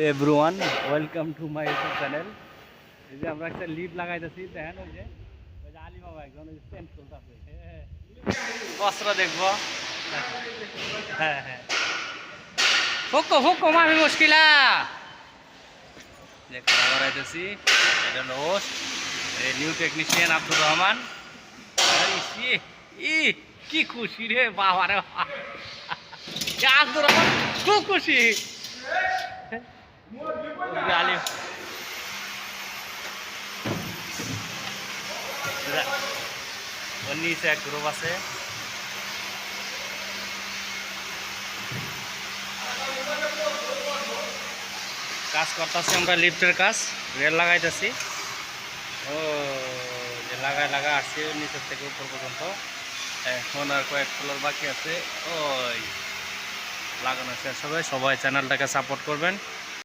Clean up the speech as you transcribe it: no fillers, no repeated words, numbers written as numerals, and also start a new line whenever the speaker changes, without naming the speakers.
Everyone welcome to my YouTube channel. এই যে আমরা একটা লিভ লাগাইতেছি, দেখেন ওই যে আলী বাবা একজন চেঞ্জ করতেছে, বস্ত্র দেখবো। হ্যাঁ হ্যাঁ, হুকো হুকো আমি মুশকিলা যে খারাপ করাইতেছি। এটা হলো host, new technician Abdur Rahman. ই কি খুশি রে বাবা রে বাবা, আব্দুর রহমান খুব খুশি। আলী ওর নিচে এক গ্রুপ আছে। কাজ করতেছি আমরা, লিফটের কাজ, রেল লাগাইতেছি। ও যে লাগা আসছে নিচের থেকে উপর পর্যন্ত, এখন আর কয়েক ফ্লোর বাকি আছে। ওই লাগানো শেষ হবে। সবাই চ্যানেলটাকে সাপোর্ট করবেন।